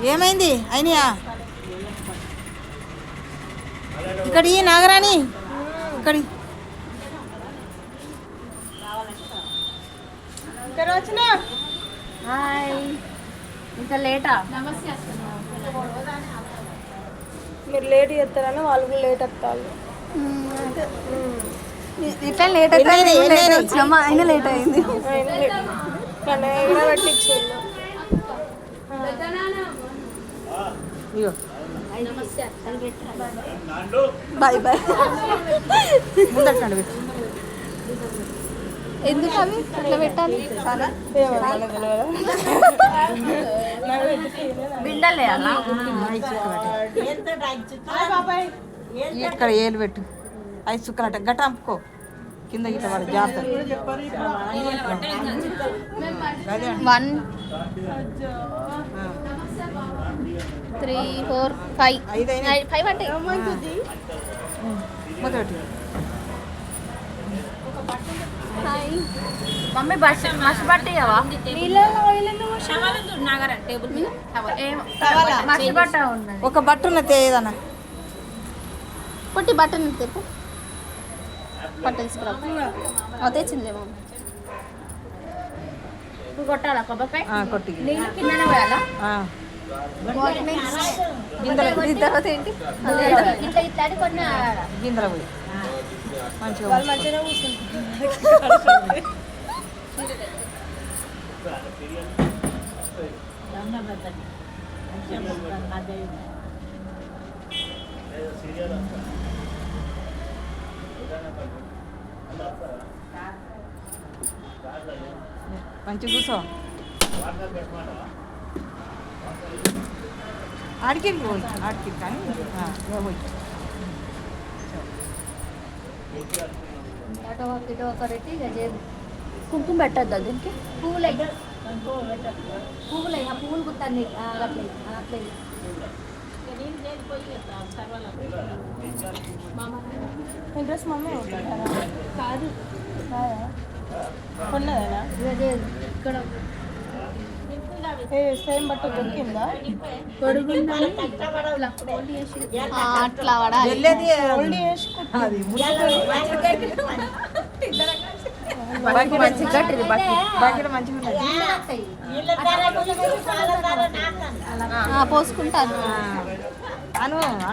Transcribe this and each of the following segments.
ఏమైంది అయినా ఇక్కడి నాగరాణి ఇక్కడి వచ్చిన హాయ్ ఇంకా లేటా మీరు లేట్ చేస్తారని వాళ్ళు కూడా లేట్ వస్తారు ఇట్లా లేట్ అయితే వచ్చినామా అయినా లేట్ అయింది కూడా పట్టించాను బాయ్ బాయ్ ఎందుకు అవి అట్లా పెట్టాలి బిండలే అలా ఇక్కడ ఏలు పెట్టు 5 చుక్కలట గట్ట అంపుకో కింద గిట్ట వాడు జాగ్రత్త 1 3 4 5 5 అంటే మొదటి హాయ్ మమ్మీ బస్ మస్ పట్టియవా మస్ బట్ట ఉన్నది ఒక బట్ట ఉన్నది ఏదన్నా పొట్టి బట్టన్ తెప్పు పట్ట తీసుకురా తెచ్చింది మమ్మీ ఇప్పుడు కొట్టాలా కొబ్బరికాయ కొట్టి నీళ్ళు కిందనే పోయాలా తర్వాత ఏంటి ఇట్లా ఇట్లాంటి కొన్ని గిందల పోయి మంచిగా వాళ్ళు మంచిగా కూర్చుంటారు మంచిగా కూర్చో ఆడికి పోయి ఆడికి కానీ పోయి ఇటు ఒక రెట్టి కుంకుమ పెట్టద్దు దీనికి పువ్వులు పువ్వులు పువ్వులు కుత్తాన్ని అట్లే డ్రెస్ మమ్మీ కాదు కొన్నదేనా ఇక్కడ సేమ్ బట్ట దొరికిందా అట్లా పడాలి పోసుకుంటాను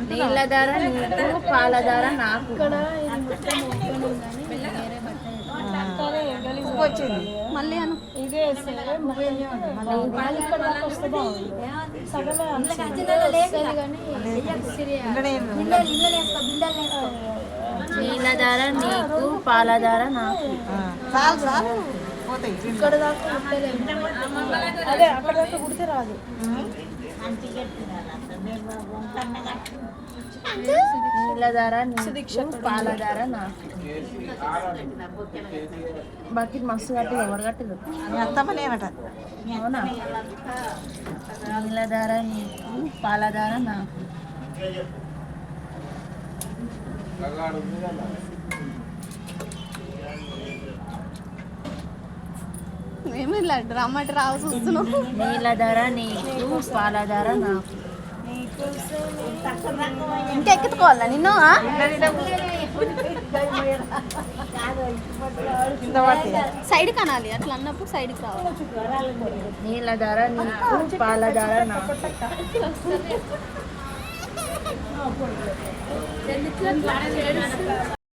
నీళ్ళ ధర నీకు పాల ధర నాకు వచ్చింది మళ్ళీ అను ఇదే నీళ్ళ ధర నీకు పాల ధర నాకు చాలు చాలు పోతాయి ఇక్కడ దాకా అదే అక్కడ దాకా కుడితే రాదు నీళ్ళ ధర నీకు పాల ధర నాకు బకెట్ మస్తు కట్టి ఎవరు కట్టదు మీ అత్తమ్మనేనట అవునా నీళ్ళ ధర నీకు పాల ధర నాకు ఏమి రమ్మంటే రావు చూస్తున్నాం నీళ్ళ ధర నీకు పాల ధర నాకు ఇంకా ఎక్కించుకోవాలా నిన్ను సైడ్ కనాలి అట్లా అన్నప్పుడు సైడ్కి రావాలి నీళ్ళ ధర నీకు పాల ధర నాకు